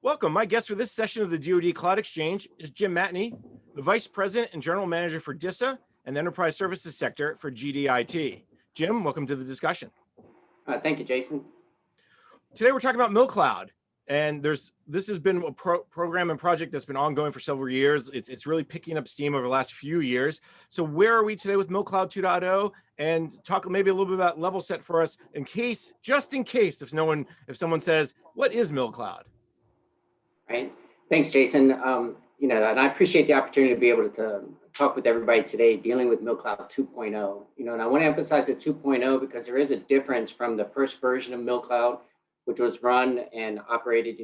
Welcome. My guest for this session of the DoD Cloud Exchange is Jim Matney, the Vice President and General Manager for DISA and the Enterprise Services Sector for GDIT. Jim, welcome to the discussion. Thank you, Jason. Today we're talking about Milcloud, and this has been a program and project that's been ongoing for several years. It's really picking up steam over the last few years. So where are we today with Milcloud 2.0? And talk maybe a little bit about level set for us just in case if someone says, what is Milcloud? Right. Thanks, Jason. And I appreciate the opportunity to be able to talk with everybody today dealing with Milcloud 2.0. And I want to emphasize the 2.0 because there is a difference from the first version of Milcloud, which was run and operated,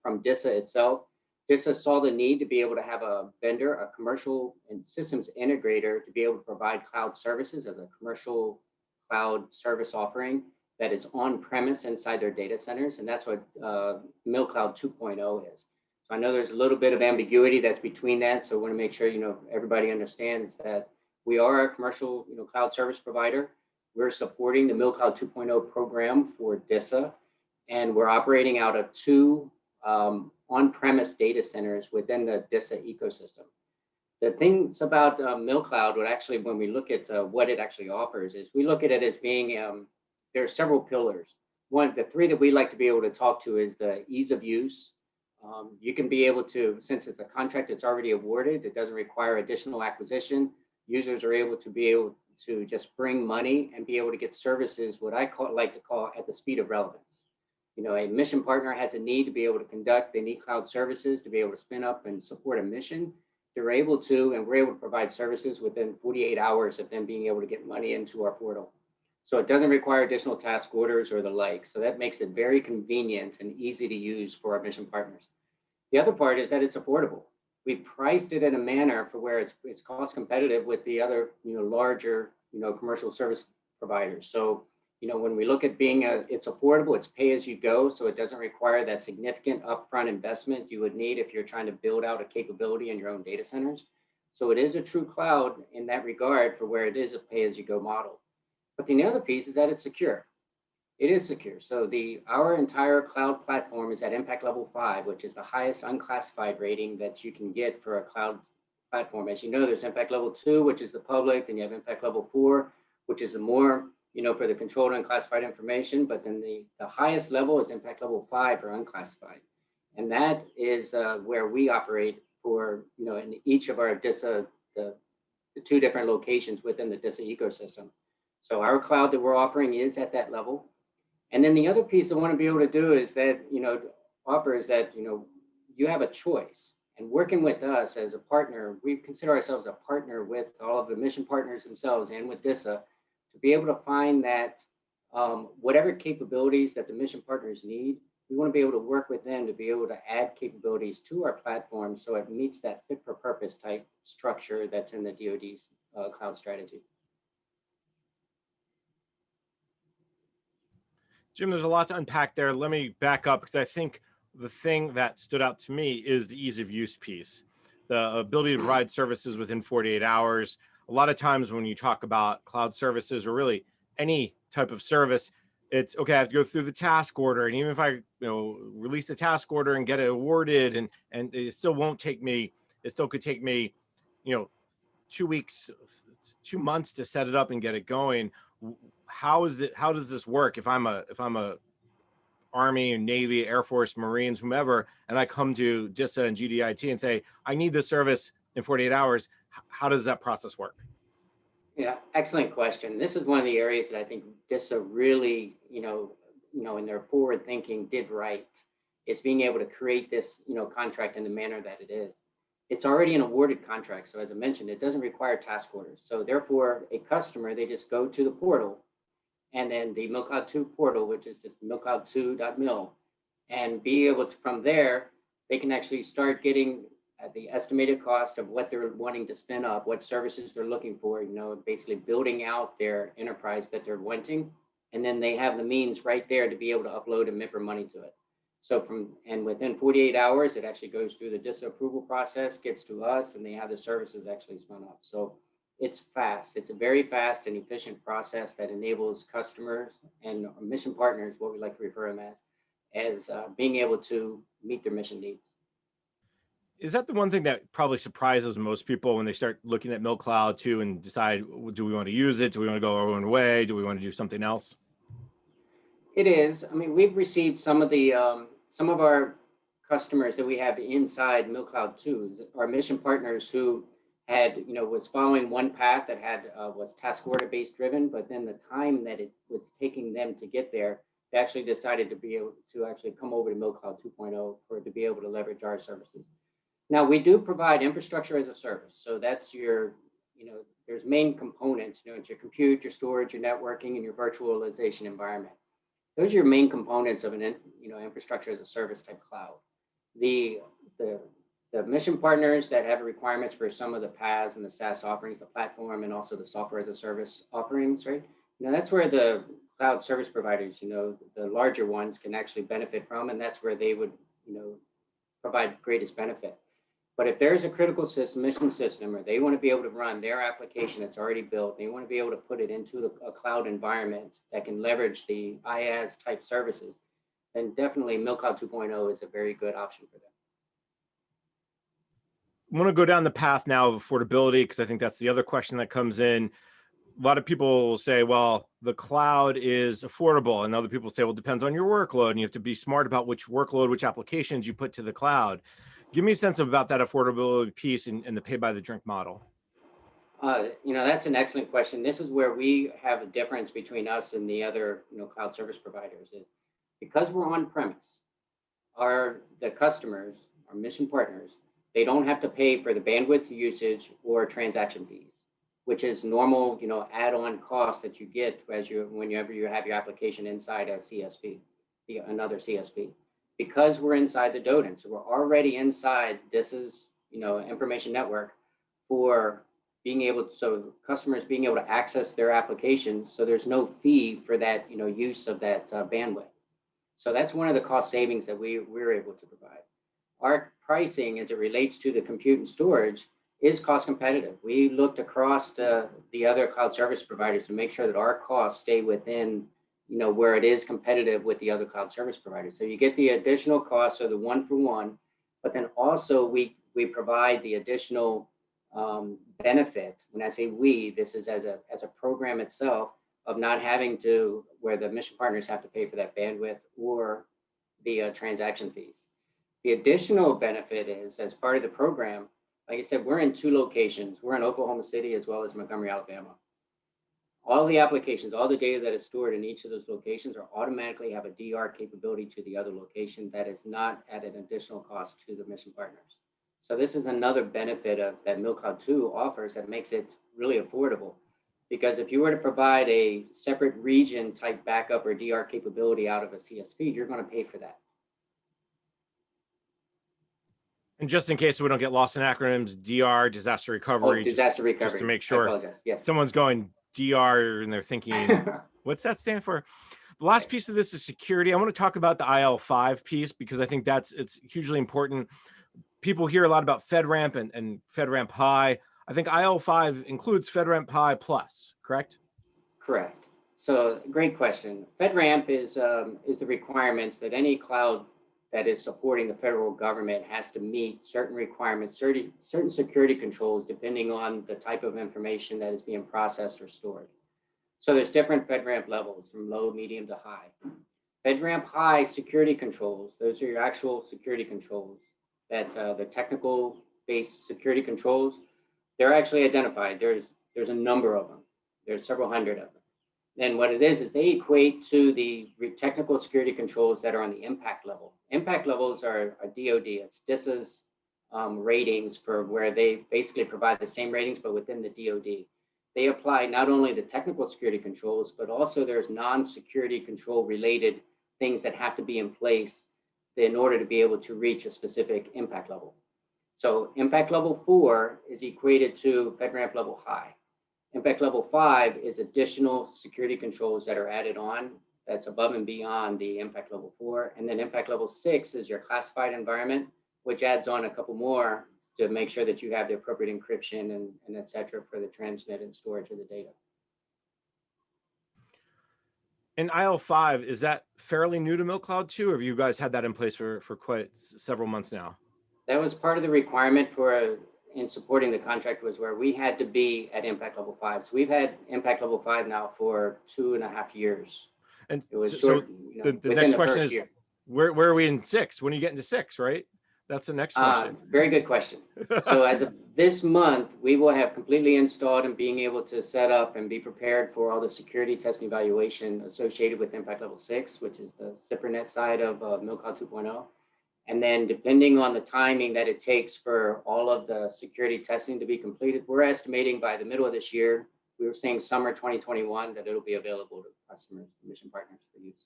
from DISA itself. DISA saw the need to be able to have a vendor, a commercial and systems integrator to be able to provide cloud services as a commercial cloud service offering that is on-premise inside their data centers, and that's what Milcloud 2.0 is. So I know there's a little bit of ambiguity that's between that, so I want to make sure everybody understands that we are a commercial cloud service provider. We're supporting the Milcloud 2.0 program for DISA, and we're operating out of two on-premise data centers within the DISA ecosystem. The things about Milcloud, when we look at what it actually offers, is we look at it as being there are several pillars. The three that we like to be able to talk to is the ease of use. You can be able to, since it's a contract that's already awarded, it doesn't require additional acquisition. Users are able to just bring money and be able to get services, what I like to call at the speed of relevance. A mission partner has a need to be able to conduct, they need cloud services to be able to spin up and support a mission. They're able to, and we're able to provide services within 48 hours of them being able to get money into our portal. So it doesn't require additional task orders or the like. So that makes it very convenient and easy to use for our mission partners. The other part is that it's affordable. We priced it in a manner for where it's cost competitive with the other, larger, commercial service providers. So, when we look at it's affordable, it's pay as you go. So it doesn't require that significant upfront investment you would need if you're trying to build out a capability in your own data centers. So it is a true cloud in that regard for where it is a pay as you go model. But the other piece is that it's secure. It is secure. So our entire cloud platform is at impact level 5, which is the highest unclassified rating that you can get for a cloud platform. As you know, there's impact level 2, which is the public, and you have impact level 4, which is the more, for the controlled unclassified information. But then the highest level is impact level 5 for unclassified. And that is where we operate for, in each of our DISA, the two different locations within the DISA ecosystem. So our cloud that we're offering is at that level. And then the other piece I want to be able to do is that, offers that, you have a choice. And working with us as a partner, we consider ourselves a partner with all of the mission partners themselves and with DISA to be able to find that whatever capabilities that the mission partners need, we want to be able to work with them to be able to add capabilities to our platform so it meets that fit for purpose type structure that's in the DoD's cloud strategy. Jim, there's a lot to unpack there. Let me back up because I think the thing that stood out to me is the ease of use piece, the ability to provide services within 48 hours. A lot of times when you talk about cloud services or really any type of service, it's okay, I have to go through the task order. And even if I release the task order and get it awarded and it still won't take me, it still could take me, 2 weeks, 2 months to set it up and get it going. How does this work if I'm a Army, Navy, Air Force, Marines, whomever, and I come to DISA and GDIT and say, I need this service in 48 hours. How does that process work? Yeah, excellent question. This is one of the areas that I think DISA really, in their forward thinking did right. It's being able to create this, contract in the manner that it is. It's already an awarded contract. So as I mentioned, it doesn't require task orders. So therefore, a customer, they just go to the portal and then the Milcloud 2 portal, which is just milcloud2.mil, and be able to, from there, they can actually start getting the estimated cost of what they're wanting to spin up, what services they're looking for, basically building out their enterprise that they're wanting. And then they have the means right there to be able to upload and MIPR money to it. So within 48 hours, it actually goes through the DISA approval process, gets to us, and they have the services actually spun up. So it's fast. It's a very fast and efficient process that enables customers and mission partners, what we like to refer them as being able to, meet their mission needs. Is that the one thing that probably surprises most people when they start looking at Milcloud too and decide, do we want to use it? Do we want to go our own way? Do we want to do something else? It is. I mean, we've received some of our customers that we have inside Milcloud too, our mission partners who had, was following one path that was task order based driven, but then the time that it was taking them to get there, they actually decided to be able to actually come over to Milcloud 2.0 to be able to leverage our services. Now, we do provide infrastructure as a service. So that's your, there's main components, it's your compute, your storage, your networking, and your virtualization environment. Those are your main components of an, infrastructure as a service type cloud. The mission partners that have requirements for some of the PaaS and the SaaS offerings, the platform, and also the software as a service offerings, right? That's where the cloud service providers, the larger ones can actually benefit from, and that's where they would, provide greatest benefit. But if there's a critical system, mission system, or they want to be able to run their application that's already built, they want to be able to put it into a cloud environment that can leverage the IaaS type services, then definitely Milcloud 2.0 is a very good option for them. I want to go down the path now of affordability, because I think that's the other question that comes in. A lot of people will say, well, the cloud is affordable. And other people say, well, it depends on your workload. And you have to be smart about which workload, which applications you put to the cloud. Give me a sense about that affordability piece and the pay by the drink model. That's an excellent question. This is where we have a difference between us and the other, cloud service providers is because we're on premise, the customers, our mission partners, they don't have to pay for the bandwidth usage or transaction fees, which is normal, add-on costs that you get whenever you have your application inside a CSP, another CSP. Because we're inside the DoD, so we're already inside this is, information network for being able to, so customers being able to access their applications. So there's no fee for that, use of that bandwidth. So that's one of the cost savings that we're able to provide. Our pricing as it relates to the compute and storage is cost competitive. We looked across the other cloud service providers to make sure that our costs stay within where it is competitive with the other cloud service providers. So you get the additional costs of the one for one, but then also we provide the additional benefit. When I say we, this is as a program itself of not having to, where the mission partners have to pay for that bandwidth or the transaction fees. The additional benefit is as part of the program, like I said, we're in 2 locations. We're in Oklahoma City as well as Montgomery, Alabama. All the applications, all the data that is stored in each of those locations are automatically have a DR capability to the other location that is not at an additional cost to the mission partners. So this is another benefit of that Milcloud 2 offers that makes it really affordable. Because if you were to provide a separate region type backup or DR capability out of a CSP, you're going to pay for that. And just in case we don't get lost in acronyms, DR, disaster recovery. Disaster recovery. Just to make sure yes. Someone's going DR and they're thinking, what's that stand for? The last piece of this is security. I want to talk about the IL5 piece because I think it's hugely important. People hear a lot about FedRAMP and FedRAMP High. I think IL5 includes FedRAMP High Plus, correct? Correct. So great question. FedRAMP is the requirements that any cloud that is supporting the federal government has to meet certain requirements, certain security controls, depending on the type of information that is being processed or stored. So there's different FedRAMP levels from low, medium to high. FedRAMP High security controls, those are your actual security controls that the technical based security controls, they're actually identified. There's a number of them. There's several hundred of them. And what it is they equate to the technical security controls that are on the impact level. Impact levels are a DoD. It's DISA's ratings for where they basically provide the same ratings, but within the DoD. They apply not only the technical security controls, but also there's non-security control related things that have to be in place in order to be able to reach a specific impact level. So impact level 4 is equated to FedRAMP level high. Impact level 5 is additional security controls that are added on that's above and beyond the impact level 4. And then impact level 6 is your classified environment, which adds on a couple more to make sure that you have the appropriate encryption and et cetera for the transmit and storage of the data. And IL5, is that fairly new to Milcloud too, or have you guys had that in place for quite several months now? That was part of the requirement for in supporting the contract, was where we had to be at impact level 5. So we've had impact level 5 now for 2.5 years. And It was so short, the within next the question first is, year. where are we in 6? When are you getting to 6, right? That's the next question. Very good question. So as of this month, we will have completely installed and being able to set up and be prepared for all the security test and evaluation associated with impact level 6, which is the ZipperNet side of Milcloud 2.0. And then depending on the timing that it takes for all of the security testing to be completed, we're estimating by the middle of this year, we were saying summer 2021, that it'll be available to customers, mission partners for use.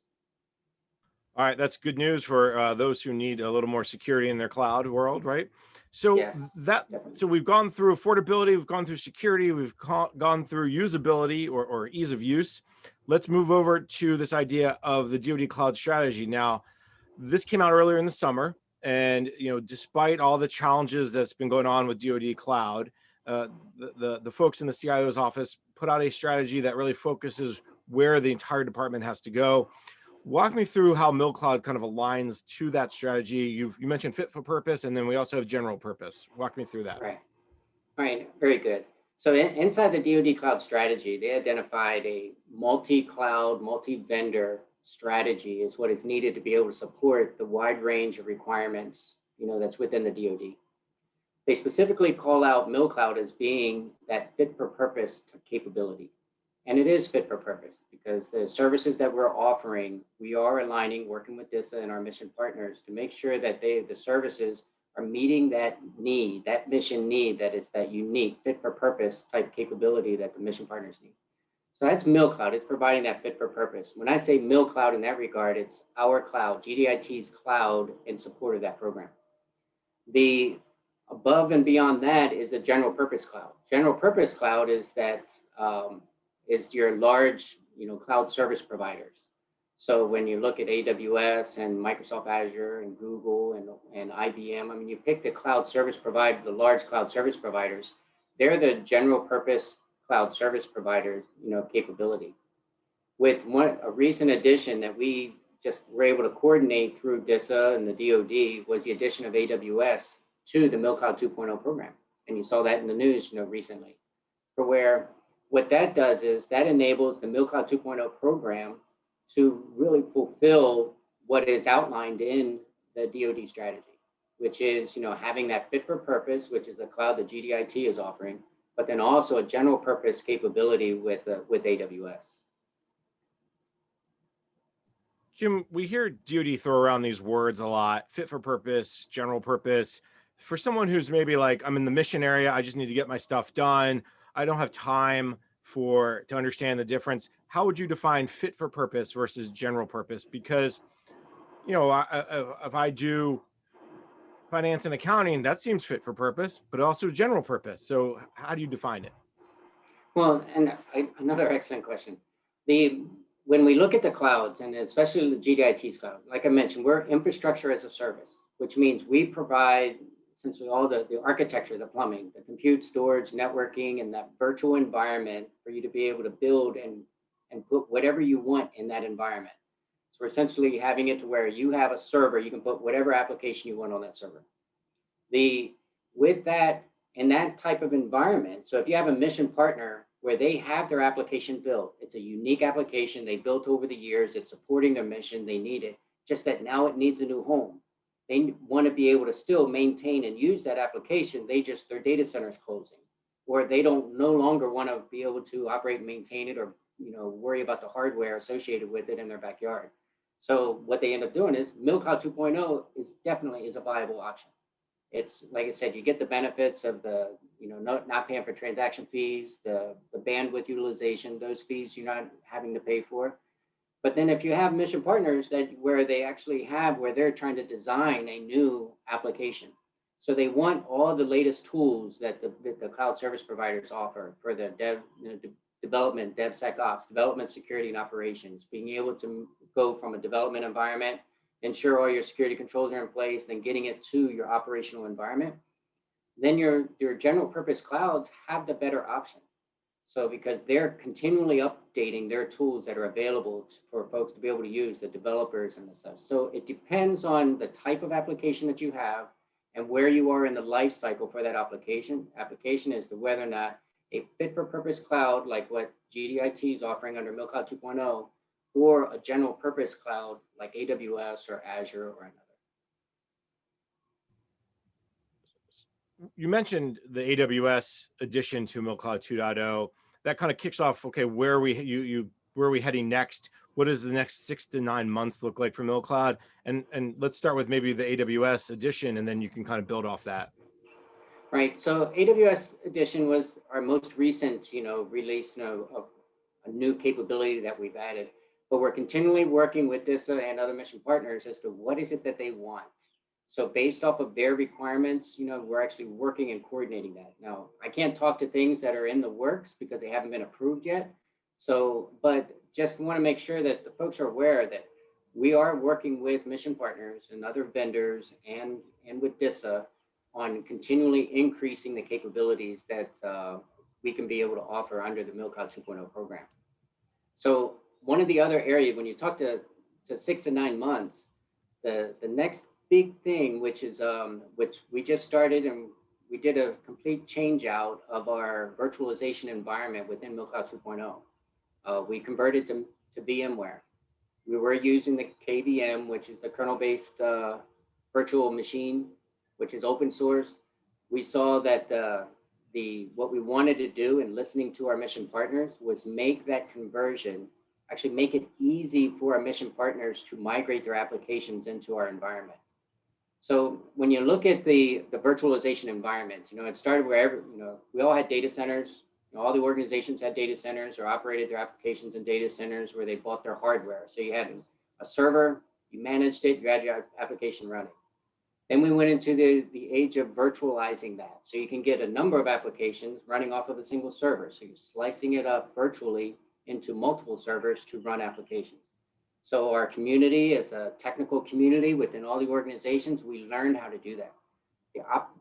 All right, that's good news for those who need a little more security in their cloud world, right? So Yes, definitely. so we've gone through affordability, we've gone through security, we've gone through usability or ease of use. Let's move over to this idea of the DoD Cloud Strategy. Now, this came out earlier in the summer, and despite all the challenges that's been going on with DoD Cloud, the folks in the CIO's office put out a strategy that really focuses where the entire department has to go. Walk me through how Milcloud kind of aligns to that strategy. You mentioned fit for purpose, and then we also have general purpose. Walk me through that. Right. Right. Very good. So inside the DoD Cloud Strategy, they identified a multi-cloud, multi-vendor strategy is what is needed to be able to support the wide range of requirements, that's within the DoD. They specifically call out Milcloud as being that fit for purpose capability. And it is fit for purpose because the services that we're offering, we are aligning, working with DISA and our mission partners to make sure that the services are meeting that need, that mission need, that is that unique fit for purpose type capability that the mission partners need. So that's Milcloud. It's providing that fit for purpose. When I say Milcloud in that regard, it's our cloud, GDIT's cloud in support of that program. The above and beyond that is the general purpose cloud. General purpose cloud is that is your large, cloud service providers. So when you look at AWS and Microsoft Azure and Google and IBM, I mean, you pick the cloud service provider, the large cloud service providers, they're the general purpose cloud service providers, capability. With a recent addition that we just were able to coordinate through DISA and the DoD was the addition of AWS to the Milcloud 2.0 program. And you saw that in the news, recently, for where what that does is that enables the Milcloud 2.0 program to really fulfill what is outlined in the DoD strategy, which is, having that fit for purpose, which is the cloud that GDIT is offering, but then also a general purpose capability with AWS. Jim, we hear DoD throw around these words a lot: fit for purpose, general purpose. For someone who's maybe like, I'm in the mission area, I just need to get my stuff done, I don't have time to understand the difference. How would you define fit for purpose versus general purpose? Because, if I do finance and accounting, that seems fit for purpose, but also general purpose. So how do you define it? Well, and another excellent question. When we look at the clouds, and especially the GDIT's cloud, like I mentioned, we're infrastructure as a service, which means we provide essentially all the architecture, the plumbing, the compute, storage, networking, and that virtual environment for you to be able to build and put whatever you want in that environment. So we're essentially having it to where you have a server, you can put whatever application you want on that server. With that, in that type of environment, so if you have a mission partner where they have their application built, it's a unique application they built over the years, it's supporting their mission, they need it, just that now it needs a new home. They want to be able to still maintain and use that application. Their data center is closing, or they don't no longer want to be able to operate and maintain it, or worry about the hardware associated with it in their backyard. So what they end up doing is Milcloud 2.0 is definitely a viable option. It's like I said, you get the benefits of the not paying for transaction fees, the bandwidth utilization, those fees you're not having to pay for. But then if you have mission partners where they're trying to design a new application. So they want all the latest tools that the cloud service providers offer for the development, DevSecOps, development, security, and operations, being able to go from a development environment, ensure all your security controls are in place, then getting it to your operational environment. Then your general purpose clouds have the better option. So because they're continually updating their tools that are available for folks to be able to use, the developers and the stuff. So it depends on the type of application that you have and where you are in the life cycle for that application. Application as to whether or not a fit for purpose cloud, like what GDIT is offering under Milcloud 2.0, or a general purpose cloud like AWS or Azure or another. You mentioned the AWS addition to Milcloud 2.0. That kind of kicks off, okay, where are we heading next? What does the next 6 to 9 months look like for Milcloud? And let's start with maybe the AWS addition, and then you can kind of build off that. Right. So AWS Edition was our most recent, release, of a new capability that we've added. But we're continually working with DISA and other mission partners as to what is it that they want. So based off of their requirements, we're actually working and coordinating that. Now, I can't talk to things that are in the works because they haven't been approved yet. So, but just want to make sure that the folks are aware that we are working with mission partners and other vendors and with DISA on continually increasing the capabilities that we can be able to offer under the Milcloud 2.0 program. So one of the other areas, when you talk to 6 to 9 months, the next big thing, which is which we just started, and we did a complete change out of our virtualization environment within Milcloud 2.0. We converted to VMware. We were using the KVM, which is the kernel-based virtual machine, which is open source. We saw that what we wanted to do in listening to our mission partners was make that conversion, actually make it easy for our mission partners to migrate their applications into our environment. So when you look at the virtualization environment, it started wherever, we all had data centers. All the organizations had data centers or operated their applications in data centers where they bought their hardware. So you had a server, you managed it, you had your application running. Then we went into the age of virtualizing that. So you can get a number of applications running off of a single server. So you're slicing it up virtually into multiple servers to run applications. So our community, as a technical community within all the organizations, we learned how to do that.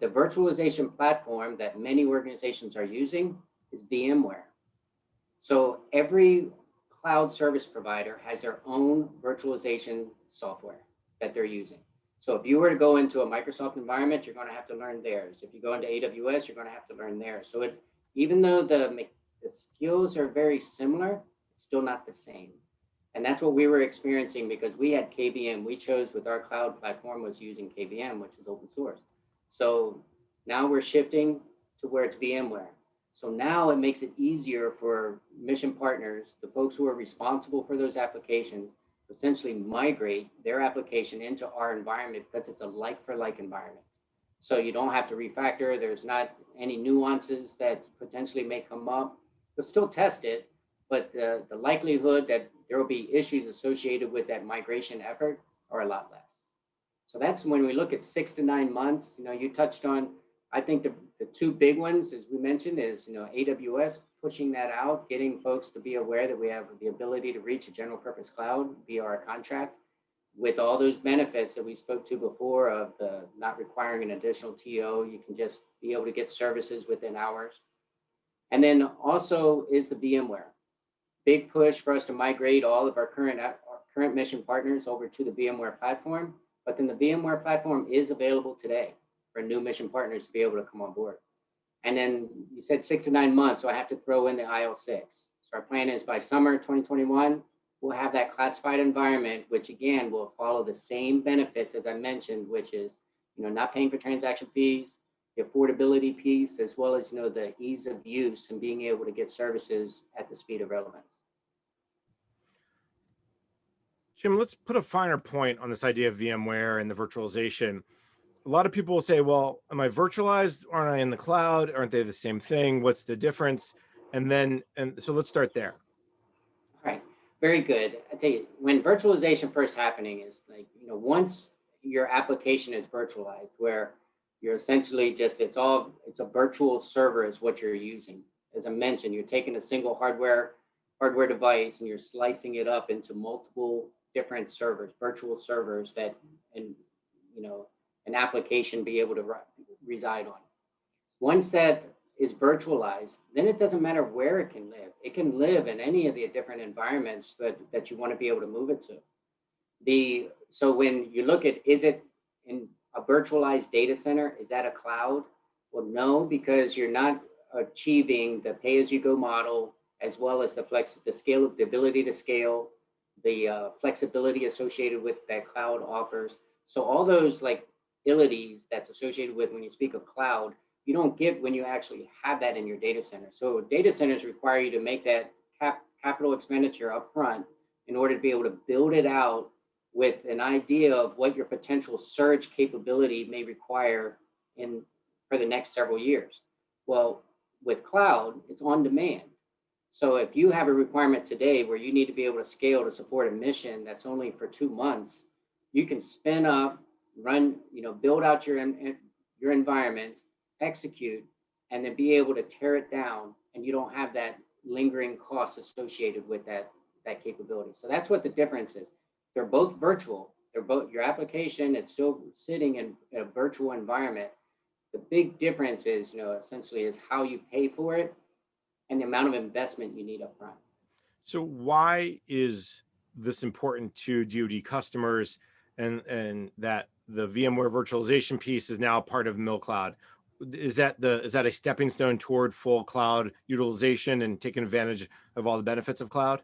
The virtualization platform that many organizations are using is VMware. So every cloud service provider has their own virtualization software that they're using. So if you were to go into a Microsoft environment, you're going to have to learn theirs. If you go into AWS, you're going to have to learn theirs. So even though the skills are very similar, it's still not the same. And that's what we were experiencing because we had KVM. We chose with our cloud platform was using KVM, which is open source. So now we're shifting to where it's VMware. So now it makes it easier for mission partners, the folks who are responsible for those applications, to essentially migrate their application into our environment because it's a like-for-like environment. So you don't have to refactor. There's not any nuances that potentially may come up. You'll still test it, but the likelihood that there will be issues associated with that migration effort are a lot less. So that's when we look at 6 to 9 months. You touched on, I think the two big ones, as we mentioned, is AWS pushing that out, getting folks to be aware that we have the ability to reach a general purpose cloud via our contract with all those benefits that we spoke to before of the not requiring an additional TO. You can just be able to get services within hours. And then also is the VMware. Big push for us to migrate all of our current mission partners over to the VMware platform. But then the VMware platform is available today for new mission partners to be able to come on board. And then you said 6 to 9 months, so I have to throw in the IL6. So our plan is by summer 2021, we'll have that classified environment, which again will follow the same benefits as I mentioned, which is not paying for transaction fees, the affordability piece, as well as the ease of use and being able to get services at the speed of relevance. Jim, let's put a finer point on this idea of VMware and the virtualization. A lot of people will say, well, am I virtualized? Aren't I in the cloud? Aren't they the same thing? What's the difference? And so let's start there. All right, very good. I tell you, when virtualization first happening is like, once your application is virtualized, where you're essentially just, it's a virtual server is what you're using. As I mentioned, you're taking a single hardware device and you're slicing it up into multiple different servers, virtual servers that, an application be able to reside on. Once that is virtualized, then it doesn't matter where it can live. It can live in any of the different environments, but that you want to be able to move it to. So when you look at, is it in a virtualized data center? Is that a cloud? Well, no, because you're not achieving the pay-as-you-go model, as well as the ability to scale, the flexibility associated with that cloud offers. So all those like abilities that's associated with when you speak of cloud, you don't get when you actually have that in your data center. So data centers require you to make that capital expenditure upfront in order to be able to build it out with an idea of what your potential surge capability may require for the next several years. Well, with cloud, it's on demand. So if you have a requirement today where you need to be able to scale to support a mission that's only for 2 months, you can spin up, run, build out your environment, execute, and then be able to tear it down, and you don't have that lingering cost associated with that capability. So that's what the difference is. They're both virtual. They're both your application. It's still sitting in a virtual environment. The big difference is, essentially, is how you pay for it and the amount of investment you need up front. So why is this important to DoD customers, and that the VMware virtualization piece is now part of Milcloud? Is that a stepping stone toward full cloud utilization and taking advantage of all the benefits of cloud?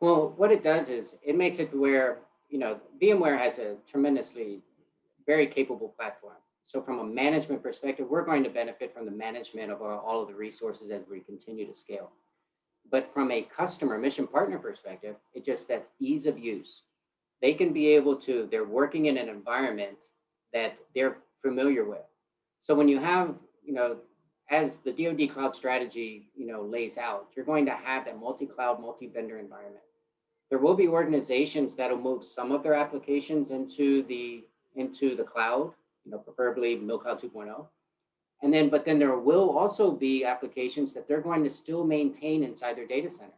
Well, what it does is it makes it where, VMware has a tremendously very capable platform. So from a management perspective, we're going to benefit from the management of all of the resources as we continue to scale. But from a customer mission partner perspective, it's just that ease of use. They can be able to, they're working in an environment that they're familiar with. So when you have, as the DoD Cloud Strategy, lays out, you're going to have that multi-cloud, multi-vendor environment. There will be organizations that'll move some of their applications into the cloud, preferably Milcloud 2.0. But then there will also be applications that they're going to still maintain inside their data center.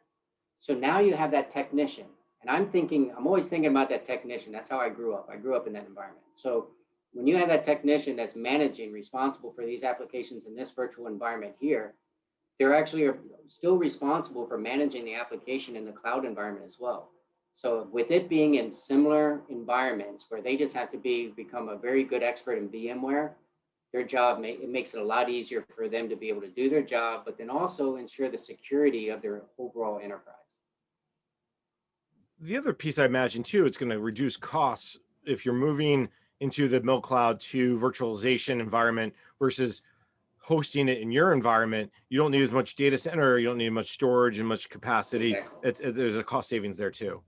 So now you have that technician. And I'm always thinking about that technician. That's how I grew up. I grew up in that environment. So when you have that technician that's responsible for these applications in this virtual environment here, they're actually still responsible for managing the application in the cloud environment as well. So with it being in similar environments where they just have to become a very good expert in VMware, their job, it makes it a lot easier for them to be able to do their job, but then also ensure the security of their overall enterprise. The other piece, I imagine too, it's going to reduce costs if you're moving into the Milcloud 2 virtualization environment versus hosting it in your environment. You don't need as much data center, you don't need much storage and much capacity. Exactly. There's a cost savings there too.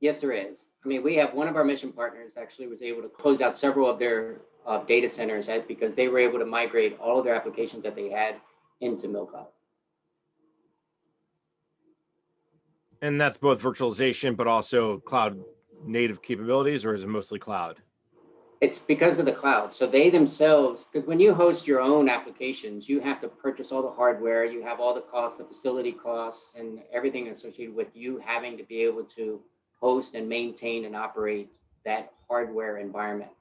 Yes, there is. I mean, we have one of our mission partners actually was able to close out several of their data centers because they were able to migrate all of their applications that they had into Milcloud. And that's both virtualization, but also cloud native capabilities, or is it mostly cloud? It's because of the cloud. So they themselves, because when you host your own applications, you have to purchase all the hardware, you have all the costs, the facility costs, and everything associated with you having to be able to host and maintain and operate that hardware environment.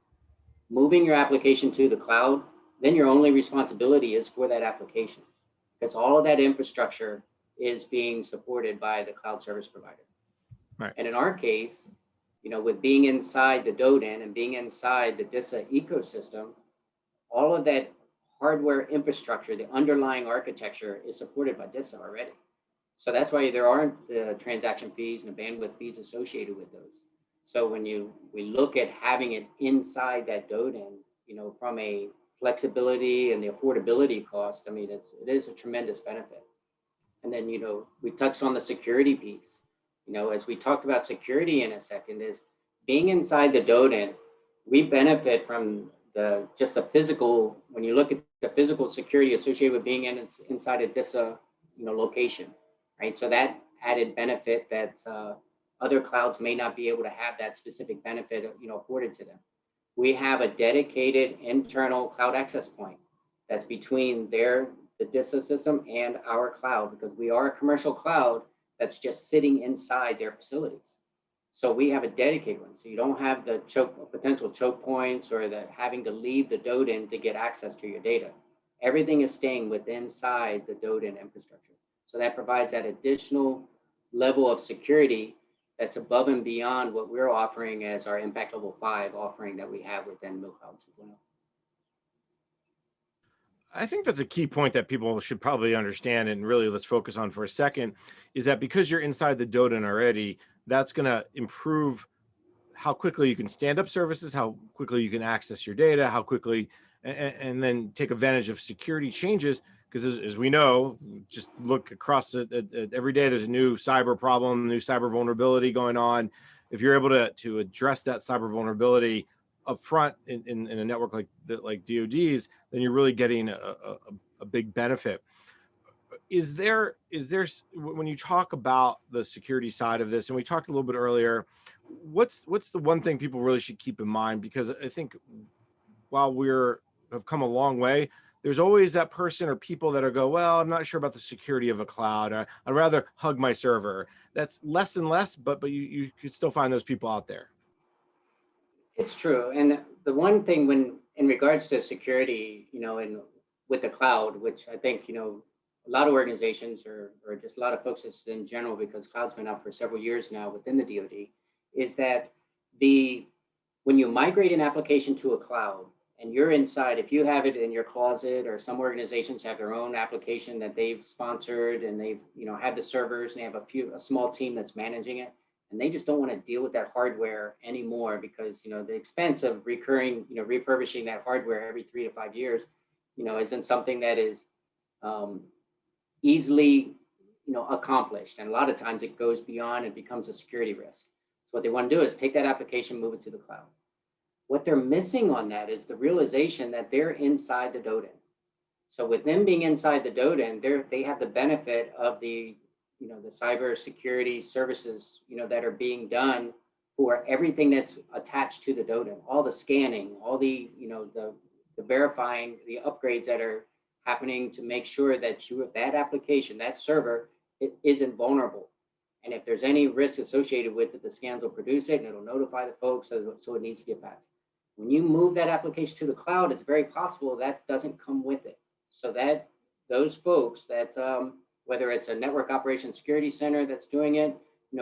Moving your application to the cloud, then your only responsibility is for that application, because all of that infrastructure is being supported by the cloud service provider. Right. And in our case, with being inside the DoDN and being inside the DISA ecosystem, all of that hardware infrastructure, the underlying architecture is supported by DISA already. So that's why there aren't the transaction fees and the bandwidth fees associated with those. So when we look at having it inside that DoDN, from a flexibility and the affordability cost, I mean, it is a tremendous benefit. And then, we touched on the security piece. As we talked about security in a second, is being inside the DoDN, we benefit from the physical, when you look at the physical security associated with being inside a DISA, location, right? So that added benefit that other clouds may not be able to have that specific benefit, afforded to them. We have a dedicated internal cloud access point that's between the DISA system and our cloud, because we are a commercial cloud that's just sitting inside their facilities. So we have a dedicated one. So you don't have the potential choke points or the having to leave the DoDN to get access to your data. everything is staying within inside the DoD infrastructure. So that provides that additional level of security that's above and beyond what we're offering as our Impact Level 5 offering that we have within Milcloud 2.0. I think that's a key point that people should probably understand, and really let's focus on for a second, is that because you're inside the DoD already, that's going to improve how quickly you can stand up services, how quickly you can access your data, how quickly, and then take advantage of security changes. Because as we know, just look across it, every day there's a new cyber problem, new cyber vulnerability going on. If you're able to address that cyber vulnerability up front in a network like DoD's, then you're really getting a big benefit. Is there, when you talk about the security side of this, and we talked a little bit earlier, what's the one thing people really should keep in mind? Because I think while have come a long way, there's always that person or people that go, well, I'm not sure about the security of a cloud. I'd rather hug my server. That's less and less, but you could still find those people out there. It's true. And the one thing when in regards to security, and with the cloud, which I think, a lot of organizations or just a lot of folks in general, because cloud's been out for several years now within the DoD, is that when you migrate an application to a cloud and you're inside, if you have it in your closet, or some organizations have their own application that they've sponsored and they've, had the servers and they have a small team that's managing it, and they just don't want to deal with that hardware anymore because, the expense of refurbishing that hardware every 3 to 5 years, isn't something that is easily, accomplished. And a lot of times it goes beyond and becomes a security risk. So what they want to do is take that application, move it to the cloud. What they're missing on that is the realization that they're inside the DoD. So with them being inside the DoD, they have the benefit of the cyber security services, that are being done for everything that's attached to the DoD, all the scanning, all the verifying, the upgrades that are happening to make sure that that application, that server, it isn't vulnerable. And if there's any risk associated with it, the scans will produce it and it'll notify the folks, so it needs to get back. When you move that application to the cloud, it's very possible that doesn't come with it. So that those folks that, whether it's a network operations security center that's doing it,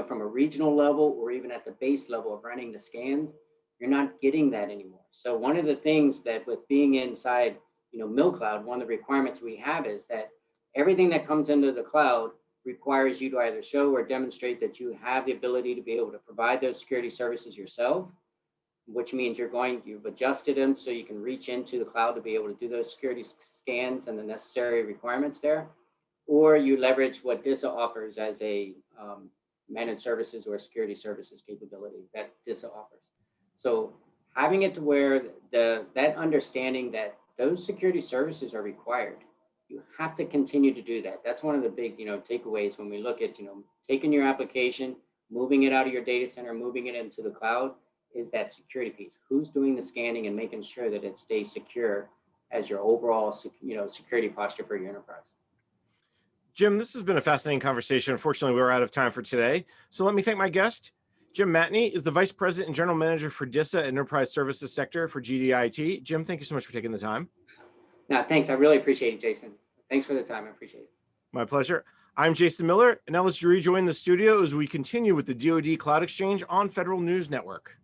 from a regional level or even at the base level of running the scans, you're not getting that anymore. So one of the things that with being inside, Milcloud, one of the requirements we have is that everything that comes into the cloud requires you to either show or demonstrate that you have the ability to be able to provide those security services yourself, which means you've adjusted them so you can reach into the cloud to be able to do those security scans and the necessary requirements there, or you leverage what DISA offers as a managed services or security services capability that DISA offers. So having it to where that understanding that those security services are required, you have to continue to do that. That's one of the big, takeaways when we look at, taking your application, moving it out of your data center, moving it into the cloud, is that security piece. Who's doing the scanning and making sure that it stays secure as your overall, security posture for your enterprise. Jim, this has been a fascinating conversation. Unfortunately, we're out of time for today. So let me thank my guest. Jim Matney is the Vice President and General Manager for DISA Enterprise Services Sector for GDIT. Jim, thank you so much for taking the time. No, thanks. I really appreciate it, Jason. Thanks for the time. I appreciate it. My pleasure. I'm Jason Miller, and now let's rejoin the studio as we continue with the DoD Cloud Exchange on Federal News Network.